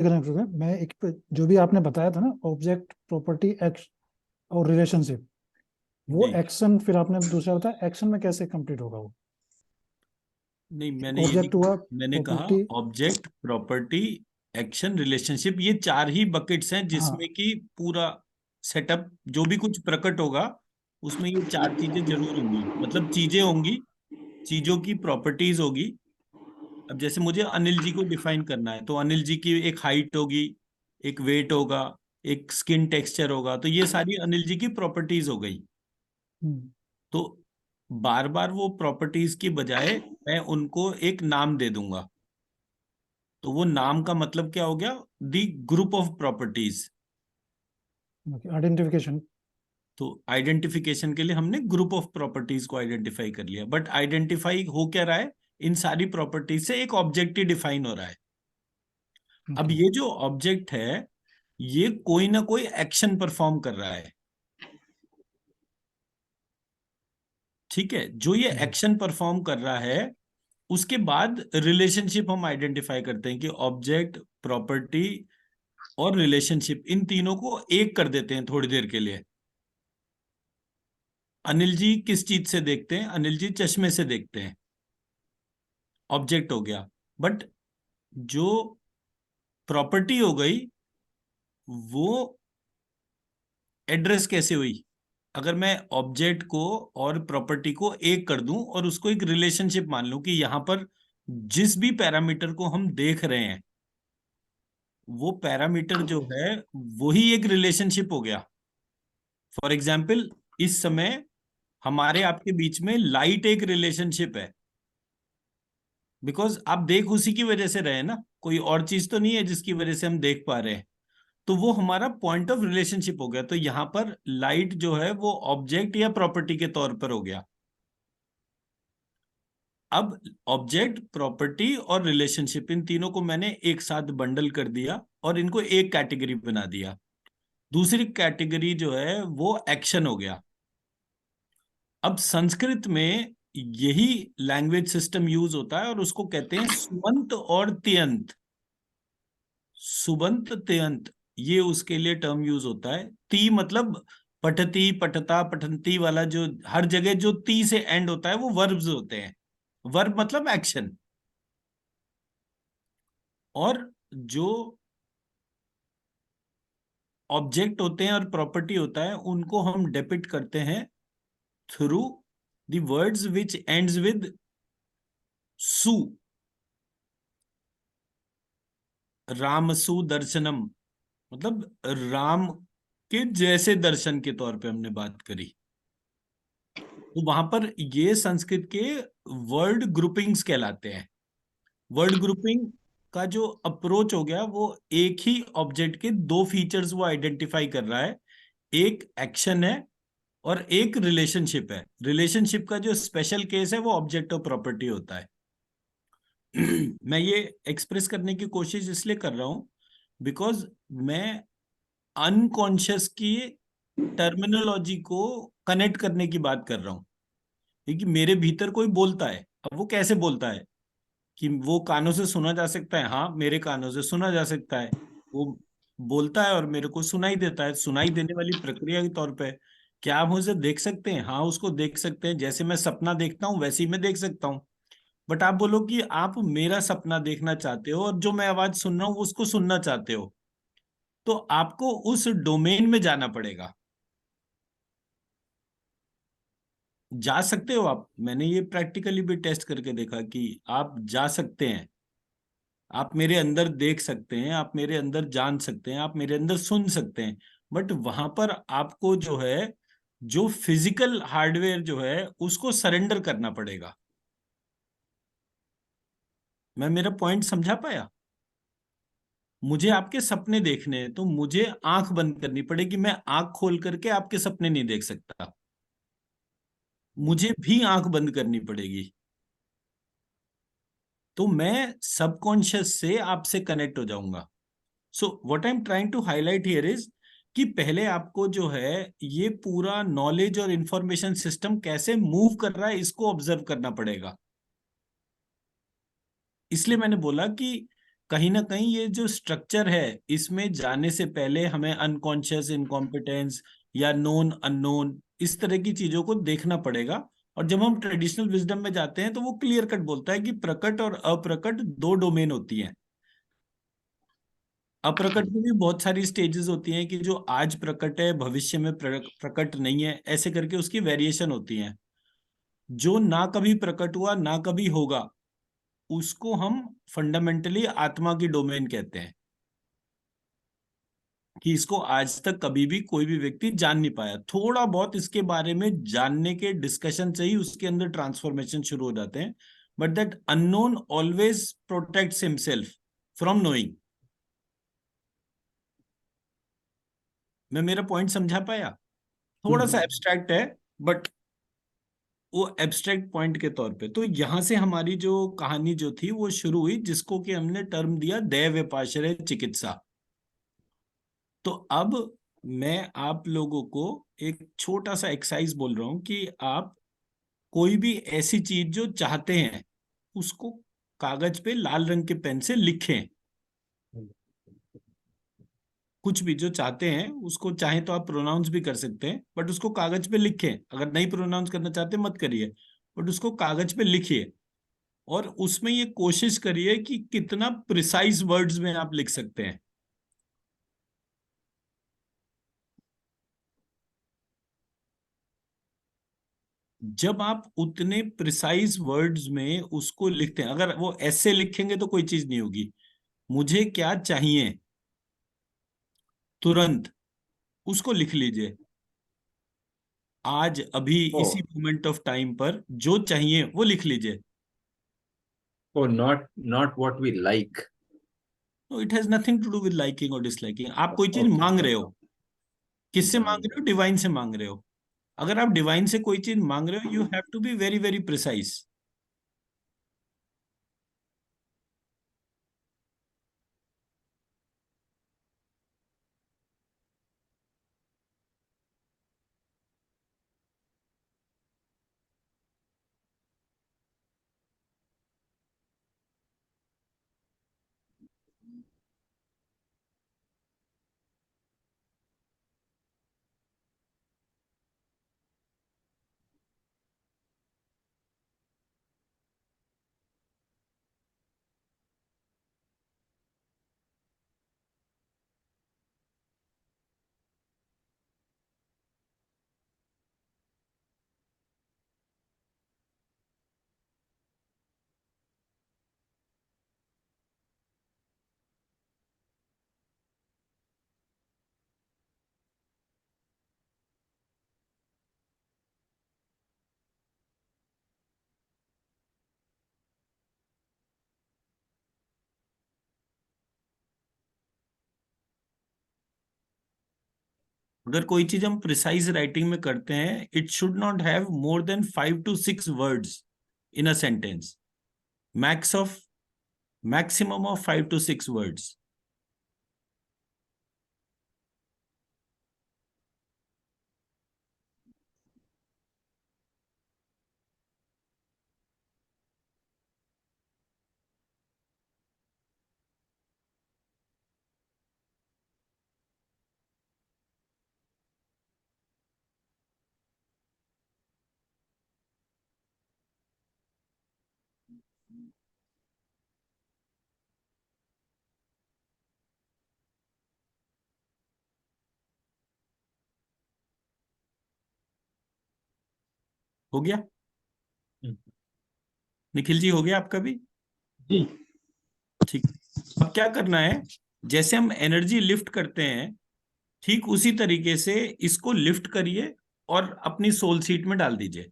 मैं एक जो भी आपने बताया था ना, ऑब्जेक्ट, प्रॉपर्टी, एक्ट और रिलेशनशिप, वो जी एक्शन फिर आपने दूसरा बताया, एक्शन में कैसे कंप्लीट होगा वो? नहीं, मैंने ये नहीं ऑब्जेक्ट हुआ, कहा। मैंने कहा property. Object, property, action, relationship, ये चार ही बकेट्स हैं जिसमें हाँ। कि पूरा सेटअप जो भी कुछ प्रकट होगा उसमें ये चार चीजें जरूर होंगी। मतलब चीजें होंगी, चीजों की प्रॉपर्टीज होगी। अब जैसे मुझे अनिल जी को डिफाइन करना है तो अनिल जी की एक हाइट होगी, एक वेट होगा, एक स्किन टेक्सचर होगा, तो ये सारी अनिल जी की प्रॉपर्टीज हो गई। हम्म। तो बार बार वो प्रॉपर्टीज की बजाय मैं उनको एक नाम दे दूंगा। तो वो नाम का मतलब क्या हो गया? दी ग्रुप ऑफ प्रॉपर्टीज। आइडेंटिफिकेशन। तो आइडेंटिफिकेशन के लिए हमने ग्रुप ऑफ प्रॉपर्टीज को आइडेंटिफाई कर लिया, बट आइडेंटिफाई हो क्या रहा है? इन सारी प्रॉपर्टीज से एक ऑब्जेक्ट ही डिफाइन हो रहा है। अब ओके। ये जो ऑब्जेक्ट है ये कोई ना कोई एक्शन परफॉर्म कर रहा है। ठीक है, जो ये जी। एक्शन परफॉर्म कर रहा है उसके बाद रिलेशनशिप हम आइडेंटिफाई करते हैं कि ऑब्जेक्ट, प्रॉपर्टी और रिलेशनशिप, इन तीनों को एक कर देते हैं थोड़ी देर के लिए। अनिल जी किस चीज से देखते हैं? अनिल जी चश्मे से देखते हैं, ऑब्जेक्ट हो गया। बट जो प्रॉपर्टी हो गई वो एड्रेस कैसे हुई? अगर मैं ऑब्जेक्ट को और प्रॉपर्टी को एक कर दूं और उसको एक रिलेशनशिप मान लूं कि यहां पर जिस भी पैरामीटर को हम देख रहे हैं वो पैरामीटर जो है वही एक रिलेशनशिप हो गया। फॉर एग्जाम्पल, इस समय हमारे आपके बीच में लाइट एक रिलेशनशिप है, बिकॉज आप देख उसी की वजह से रहे हैं ना, कोई और चीज तो नहीं है जिसकी वजह से हम देख पा रहे हैं। तो वो हमारा पॉइंट ऑफ रिलेशनशिप हो गया। तो यहां पर लाइट जो है वो ऑब्जेक्ट या प्रॉपर्टी के तौर पर हो गया। अब ऑब्जेक्ट, प्रॉपर्टी और रिलेशनशिप, इन तीनों को मैंने एक साथ बंडल कर दिया और इनको एक कैटेगरी बना दिया। दूसरी कैटेगरी जो है वो एक्शन हो गया। अब संस्कृत में यही लैंग्वेज सिस्टम यूज होता है और उसको कहते हैं सुबंत और त्यंत। सुबंत त्यंत, ये उसके लिए टर्म यूज होता है। ती मतलब पठती, पठता, पठंती वाला जो हर जगह जो ती से एंड होता है वो वर्ब्स होते हैं। वर्ब मतलब एक्शन। और जो ऑब्जेक्ट होते हैं और प्रॉपर्टी होता है उनको हम डिपिक्ट करते हैं through the words which ends with सु। राम सुदर्शनम, मतलब राम के जैसे दर्शन के तौर पे हमने बात करी। तो वहां पर ये संस्कृत के वर्ड ग्रुपिंग्स कहलाते हैं। वर्ड ग्रुपिंग का जो अप्रोच हो गया वो एक ही ऑब्जेक्ट के दो फीचर्स वो आइडेंटिफाई कर रहा है। एक एक्शन है और एक रिलेशनशिप है। रिलेशनशिप का जो स्पेशल केस है वो ऑब्जेक्ट और प्रॉपर्टी होता है। मैं ये एक्सप्रेस करने की कोशिश इसलिए कर रहा हूं बिकॉज मैं अनकॉन्शियस की टर्मिनोलॉजी को कनेक्ट करने की बात कर रहा हूं। क्योंकि मेरे भीतर कोई बोलता है, अब वो कैसे बोलता है? कि वो कानों से सुना जा सकता है, हाँ मेरे कानों से सुना जा सकता है। वो बोलता है और मेरे को सुनाई देता है, सुनाई देने वाली प्रक्रिया के तौर पे। क्या आप उसे देख सकते हैं? हाँ, उसको देख सकते हैं। जैसे मैं सपना देखता हूँ वैसे ही मैं देख सकता हूँ। बट आप बोलो कि आप मेरा सपना देखना चाहते हो और जो मैं आवाज सुन रहा हूँ उसको सुनना चाहते हो, तो आपको उस डोमेन में जाना पड़ेगा। जा सकते हो आप, मैंने ये प्रैक्टिकली भी टेस्ट करके देखा कि आप जा सकते हैं। आप मेरे अंदर देख सकते हैं, आप मेरे अंदर जान सकते हैं, आप मेरे अंदर सुन सकते हैं। बट वहां पर आपको जो है, जो फिजिकल हार्डवेयर जो है उसको सरेंडर करना पड़ेगा। मैं मेरा पॉइंट समझा पाया? मुझे आपके सपने देखने हैं तो मुझे आंख बंद करनी पड़ेगी। मैं आंख खोल करके आपके सपने नहीं देख सकता, मुझे भी आंख बंद करनी पड़ेगी। तो मैं सबकॉन्शियस से आपसे कनेक्ट हो जाऊंगा। So what I am trying to highlight here is कि पहले आपको जो है ये पूरा नॉलेज और इंफॉर्मेशन सिस्टम कैसे मूव कर रहा है इसको ऑब्जर्व करना पड़ेगा। इसलिए मैंने बोला कि कहीं ना कहीं ये जो स्ट्रक्चर है, इसमें जाने से पहले हमें अनकॉन्शियस इनकॉम्पिटेंस या नोन अननोन इस तरह की चीजों को देखना पड़ेगा। और जब हम ट्रेडिशनल विजडम में जाते हैं तो वो क्लियर कट बोलता है कि प्रकट और अप्रकट दो डोमेन होती हैं। अप्रकट में भी बहुत सारी स्टेजेस होती हैं कि जो आज प्रकट है भविष्य में प्रकट नहीं है, ऐसे करके उसकी वेरिएशन होती हैं। जो ना कभी प्रकट हुआ ना कभी होगा, उसको हम फंडामेंटली आत्मा की डोमेन कहते हैं, कि इसको आज तक कभी भी कोई भी व्यक्ति जान नहीं पाया। थोड़ा बहुत इसके बारे में जानने के डिस्कशन से ही उसके अंदर ट्रांसफॉर्मेशन शुरू हो जाते हैं। But that unknown always protects himself from knowing. मैं मेरा पॉइंट समझा पाया? थोड़ा सा एब्स्ट्रैक्ट है, बट वो एब्स्ट्रैक्ट पॉइंट के तौर पे। तो यहां से हमारी जो कहानी जो थी वो शुरू हुई, जिसको कि हमने टर्म दिया दैव व्यपाश्रय चिकित्सा। तो अब मैं आप लोगों को एक छोटा सा एक्सरसाइज बोल रहा हूं कि आप कोई भी ऐसी चीज जो चाहते हैं उसको कागज पे लाल रंग के पेन से लिखें। कुछ भी जो चाहते हैं उसको, चाहे तो आप प्रोनाउंस भी कर सकते हैं, बट उसको कागज पे लिखें। अगर नहीं प्रोनाउंस करना चाहते मत करिए, बट उसको कागज पे लिखिए। और उसमें ये कोशिश करिए कि कितना प्रिसाइज वर्ड्स में आप लिख सकते हैं। जब आप उतने प्रिसाइज वर्ड्स में उसको लिखते हैं, अगर वो ऐसे लिखेंगे तो कोई चीज नहीं होगी। मुझे क्या चाहिए तुरंत, उसको लिख लीजिए। आज अभी इसी Oh, मोमेंट ऑफ टाइम पर जो चाहिए वो लिख लीजिए। oh, not what we like. No, it has nothing to do with liking और डिसलाइकिंग। आप कोई चीज Okay. मांग रहे हो, किससे मांग Hmm. रहे हो? डिवाइन से मांग रहे हो। अगर आप डिवाइन से कोई चीज मांग रहे हो, you have to be very very precise. अगर कोई चीज हम प्रिसाइज राइटिंग में करते हैं, it should not have more than 5 to 6 words in a sentence. Max of maximum of 5 to 6 words. हो गया? निखिल जी, हो गया आपका भी? जी। ठीक। अब क्या करना है, जैसे हम एनर्जी लिफ्ट करते हैं, ठीक उसी तरीके से इसको लिफ्ट करिए और अपनी सोल सीट में डाल दीजिए।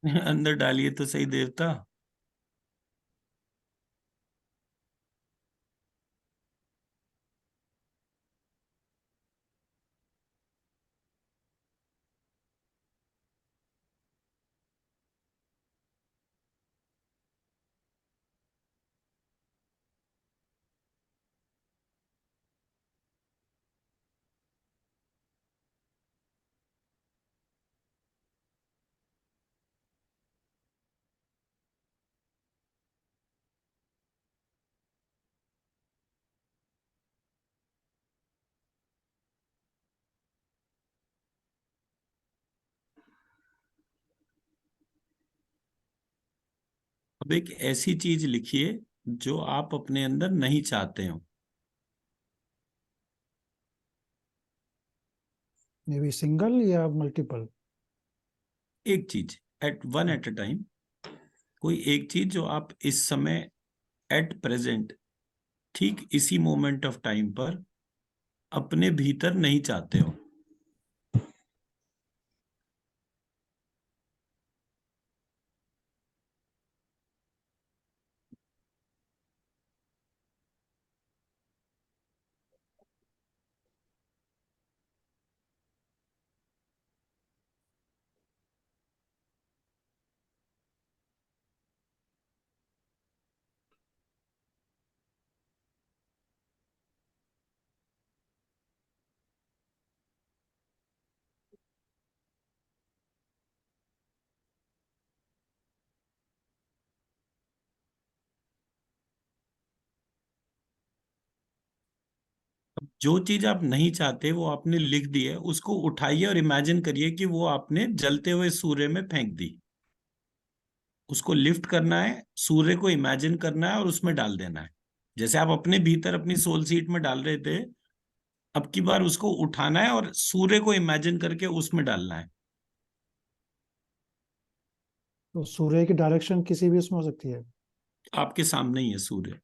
अंदर डालिए तो सही देवता। अब एक ऐसी चीज लिखिए जो आप अपने अंदर नहीं चाहते हो। मे बी सिंगल या मल्टीपल। एक चीज, एट अ टाइम। कोई एक चीज जो आप इस समय, एट प्रेजेंट, ठीक इसी मोमेंट ऑफ टाइम पर अपने भीतर नहीं चाहते हो। जो चीज आप नहीं चाहते वो आपने लिख दी है, उसको उठाइए और इमेजिन करिए कि वो आपने जलते हुए सूर्य में फेंक दी। उसको लिफ्ट करना है, सूर्य को इमेजिन करना है और उसमें डाल देना है। जैसे आप अपने भीतर अपनी सोल सीट में डाल रहे थे, अब की बार उसको उठाना है और सूर्य को इमेजिन करके उसमें डालना है। तो सूर्य की डायरेक्शन किसी भी उसमें हो सकती है। आपके सामने ही है सूर्य।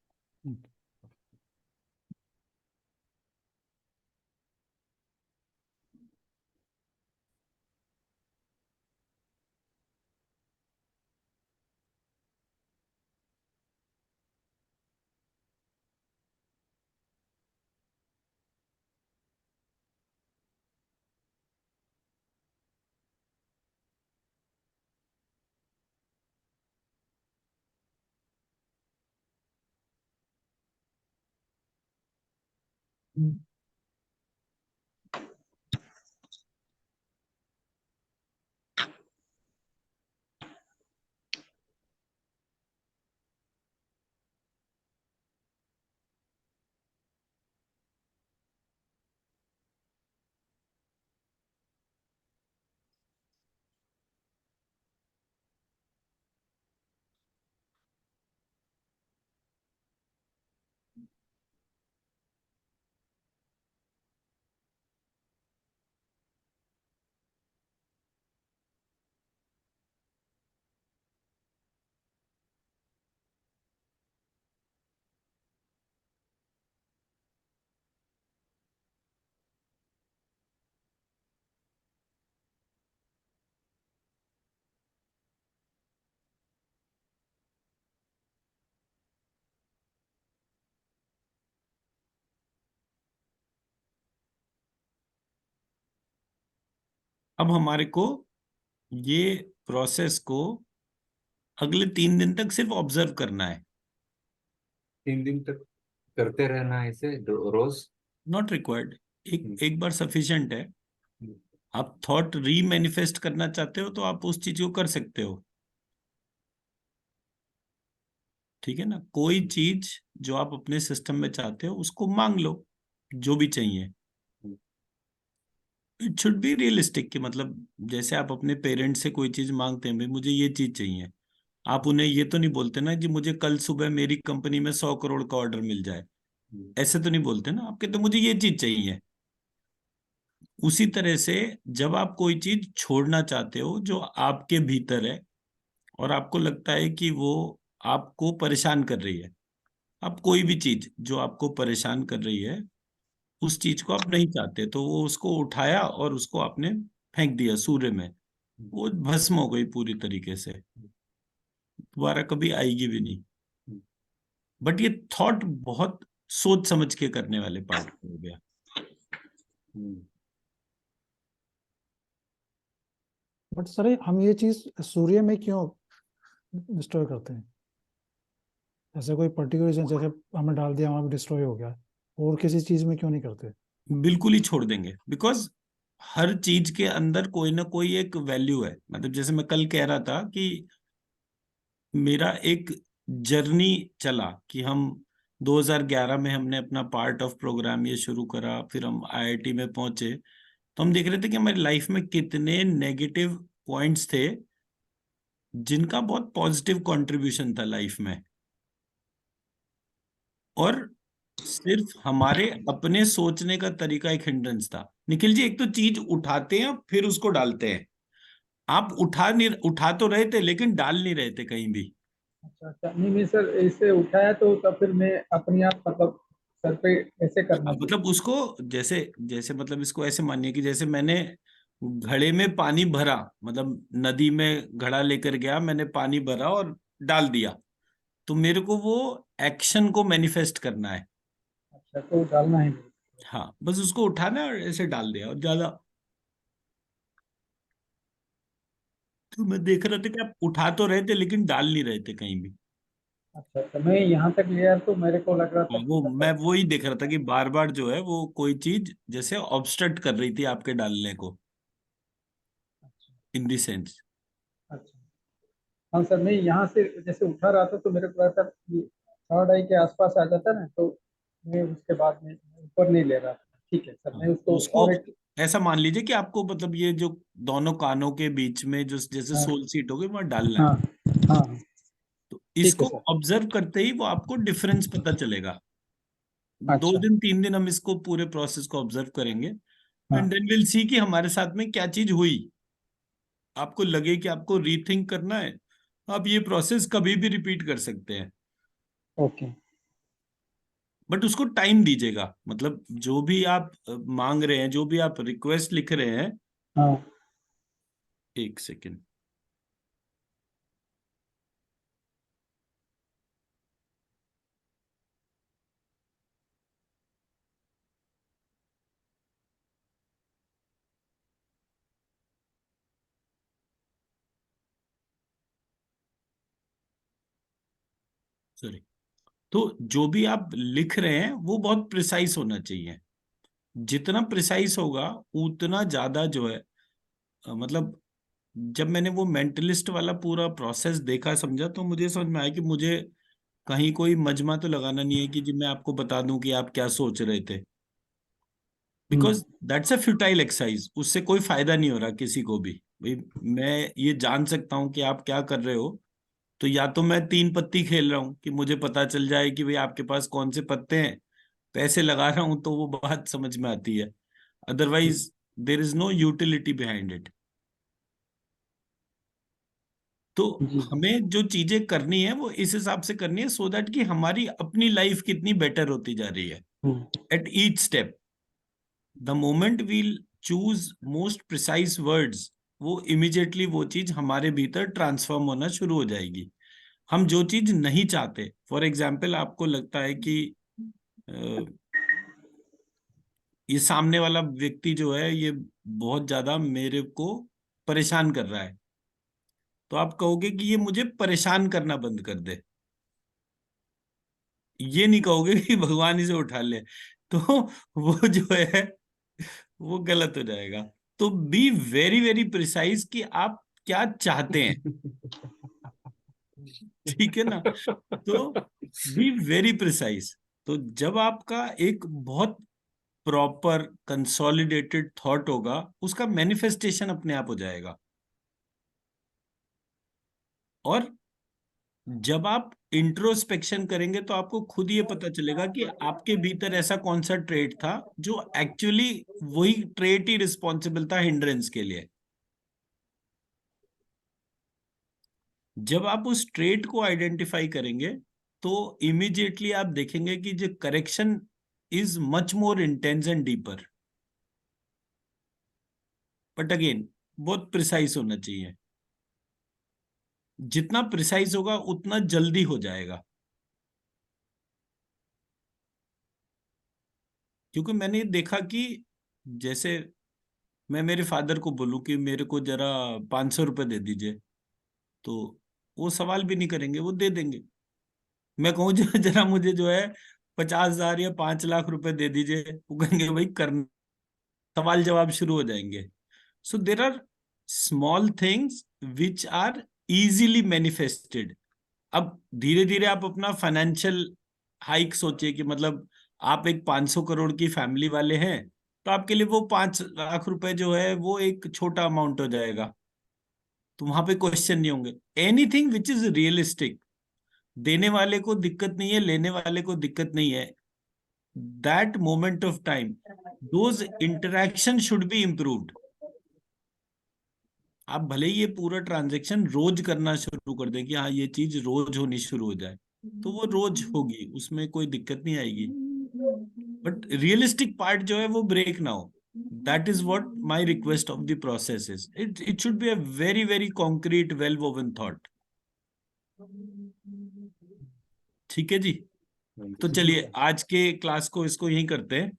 अब हमारे को ये प्रोसेस को अगले 3 दिन तक सिर्फ ऑब्जर्व करना है। 3 दिन तक करते रहना है इसे रोज। Not required. एक बार सफिशिएंट है। हम्म, आप थॉट री मैनिफेस्ट करना चाहते हो तो आप उस चीज को कर सकते हो। ठीक है ना। कोई चीज जो आप अपने सिस्टम में चाहते हो उसको मांग लो, जो भी चाहिए। इट शुड बी रियलिस्टिक, कि मतलब जैसे आप अपने पेरेंट्स से कोई चीज मांगते हैं, भाई मुझे ये चीज चाहिए, आप उन्हें ये तो नहीं बोलते ना कि मुझे कल सुबह मेरी कंपनी में 100 करोड़ का ऑर्डर मिल जाए। ऐसे तो नहीं बोलते ना, आप कहते मुझे ये चीज चाहिए। उसी तरह से जब आप कोई चीज छोड़ना चाहते हो जो आपके भीतर है और आपको लगता है कि वो आपको परेशान कर रही है, आप कोई भी चीज जो आपको परेशान कर रही है उस चीज को आप नहीं चाहते, तो वो उसको उठाया और उसको आपने फेंक दिया सूर्य में। वो भस्म हो गई पूरी तरीके से, दोबारा कभी आएगी भी नहीं। बट ये थॉट बहुत सोच समझ के करने वाले पार्ट हो गया। बट सर हम ये चीज सूर्य में क्यों डिस्ट्रॉय करते हैं? ऐसे कोई पर्टिकुलर रीजन, जैसे हमने डाल दिया वहां पे डिस्ट्रॉय हो गया, और किसी चीज में क्यों नहीं करते? बिल्कुल ही छोड़ देंगे, बिकॉज हर चीज के अंदर कोई ना कोई एक वैल्यू है। मतलब जैसे मैं कल कह रहा था कि मेरा एक जर्नी चला कि हम 2011 में हमने अपना पार्ट ऑफ प्रोग्राम ये शुरू करा, फिर हम आईआईटी में पहुंचे। तो हम देख रहे थे कि हमारी लाइफ में कितने नेगेटिव पॉइंट्स थे जिनका बहुत पॉजिटिव कंट्रीब्यूशन था लाइफ में, और सिर्फ हमारे अपने सोचने का तरीका एक हिंड्रेंस था। निखिल जी, एक तो चीज उठाते हैं फिर उसको डालते हैं। आप उठा तो रहे थे लेकिन डाल नहीं रहे थे कहीं भी। अच्छा अच्छा, नहीं नहीं सर, इसे उठाया तो तब फिर मैं अपने आप मतलब सर पे ऐसे करना चाहिए। मतलब उसको जैसे जैसे मतलब इसको ऐसे मानिए कि जैसे मैंने घड़े में पानी भरा, मतलब नदी में घड़ा लेकर गया, मैंने पानी भरा और डाल दिया। तो मेरे को वो एक्शन को मैनिफेस्ट करना है। अच्छा, तो डालना है मुझे। हाँ, बस उसको उठाना है और ऐसे डाल दिया, और ज्यादा। तो मैं देख रहा था कि आप उठा तो रहे थे लेकिन डाल नहीं रहे थे कहीं भी। अच्छा अच्छा, मैं यहाँ तक लिया तो मेरे को लग रहा था कि वो मैं मतलब। वो ही देख रहा था कि बार बार जो है वो कोई चीज जैसे ऑब्स्ट्रक्ट कर रही थी आपके डालने को, अच्छा इन दी सेंस। अच्छा, हाँ सर, मैं यहाँ से जैसे उठा रहा था तो मेरे को लगा था कि थर्ड आई के आसपास आ जाता ना, तो मैं उसके बाद में ऊपर नहीं ले रहा था। ठीक है सर, हाँ, मैं तो उसको उसको और एक। ऐसा मान लीजिए कि आपको मतलब ये जो दोनों कानों के बीच में जो जैसे हाँ सोल सीट हो गई वहां डालना है। हाँ हाँ हाँ, तो ठीक है इसको सर। ऑब्जर्व करते ही वो आपको डिफरेंस पता चलेगा। दो अच्छा। दिन 3 दिन हम इसको पूरे प्रोसेस को ऑब्जर्व करेंगे, हाँ। एंड देन विल सी कि हमारे साथ में क्या चीज हुई। आपको लगे कि आपको रीथिंक करना है, आप ये प्रोसेस कभी भी रिपीट कर सकते हैं। ओके। बट उसको टाइम दीजिएगा। मतलब जो भी आप मांग रहे हैं, जो भी आप रिक्वेस्ट लिख रहे हैं, हाँ। एक सेकेंड। सॉरी। तो जो भी आप लिख रहे हैं वो बहुत प्रिसाइज होना चाहिए। जितना प्रिसाइज होगा उतना ज्यादा जो है मतलब जब मैंने वो मेंटलिस्ट वाला पूरा प्रोसेस देखा समझा, तो मुझे समझ में आया कि मुझे कहीं कोई मजमा तो लगाना नहीं है कि जी मैं आपको बता दूं कि आप क्या सोच रहे थे। Hmm. Because that's a futile exercise, उससे कोई फायदा नहीं हो रहा किसी को भी। भाई मैं ये जान सकता हूँ कि आप क्या कर रहे हो, तो या तो मैं 3 पत्ती खेल रहा हूँ कि मुझे पता चल जाए कि भाई आपके पास कौन से पत्ते हैं, पैसे लगा रहा हूं तो वो बात समझ में आती है। Otherwise there is no utility behind it. तो जी जी। हमें जो चीजें करनी है वो इस हिसाब से करनी है, सो दैट कि हमारी अपनी लाइफ कितनी बेटर होती जा रही है hmm. At each step. The moment we'll choose most precise words, वो इमिजिएटली वो चीज हमारे भीतर ट्रांसफॉर्म होना शुरू हो जाएगी। हम जो चीज नहीं चाहते, फॉर एग्जाम्पल आपको लगता है कि अ, ये सामने वाला व्यक्ति जो है ये बहुत ज्यादा मेरे को परेशान कर रहा है, तो आप कहोगे कि ये मुझे परेशान करना बंद कर दे। ये नहीं कहोगे कि भगवान इसे उठा ले। तो वो जो है वो गलत हो जाएगा। तो बी वेरी वेरी प्रिसाइज कि आप क्या चाहते हैं। ठीक है ना? तो बी वेरी प्रिसाइज। तो जब आपका एक बहुत प्रॉपर कंसोलिडेटेड थॉट होगा, उसका मैनिफेस्टेशन अपने आप हो जाएगा। और जब आप इंट्रोस्पेक्शन करेंगे तो आपको खुद ये पता चलेगा कि आपके भीतर ऐसा कौन सा ट्रेट था जो एक्चुअली वही ट्रेट ही रिस्पॉन्सिबल था हिंड्रेंस के लिए। जब आप उस ट्रेट को आइडेंटिफाई करेंगे तो इमीडिएटली आप देखेंगे कि जो correction is much more intense and deeper. But again बहुत प्रिसाइज होना चाहिए। जितना प्रिसाइज होगा उतना जल्दी हो जाएगा। क्योंकि मैंने देखा कि जैसे मैं मेरे फादर को बोलूं कि मेरे को जरा 500 रुपये दे दीजिए, तो वो सवाल भी नहीं करेंगे, वो दे देंगे। मैं कहूँ जरा मुझे जो है 50,000 या 5 लाख रुपए दे दीजिए, वो कहेंगे भाई करना, सवाल जवाब शुरू हो जाएंगे। So there are small things which are easily manifested. अब धीरे धीरे आप अपना फाइनेंशियल हाइक सोचिए कि मतलब आप एक 500 करोड़ की फैमिली वाले हैं, तो आपके लिए वो 5 लाख रुपए जो है वो एक छोटा अमाउंट हो जाएगा। तो वहां पे क्वेश्चन नहीं होंगे। एनीथिंग विच इज रियलिस्टिक, देने वाले को दिक्कत नहीं है, लेने वाले को दिक्कत नहीं है, that moment of time those interaction should be improved. आप भले ही ये पूरा ट्रांजेक्शन रोज करना शुरू कर दें कि हाँ ये चीज रोज होनी शुरू हो जाए, तो वो रोज होगी, उसमें कोई दिक्कत नहीं आएगी। बट रियलिस्टिक पार्ट जो है वो ब्रेक ना हो, that is what my request of the process is. It should be a very very concrete well woven thought. ठीक है जी। तो चलिए आज के क्लास को इसको यहीं करते हैं।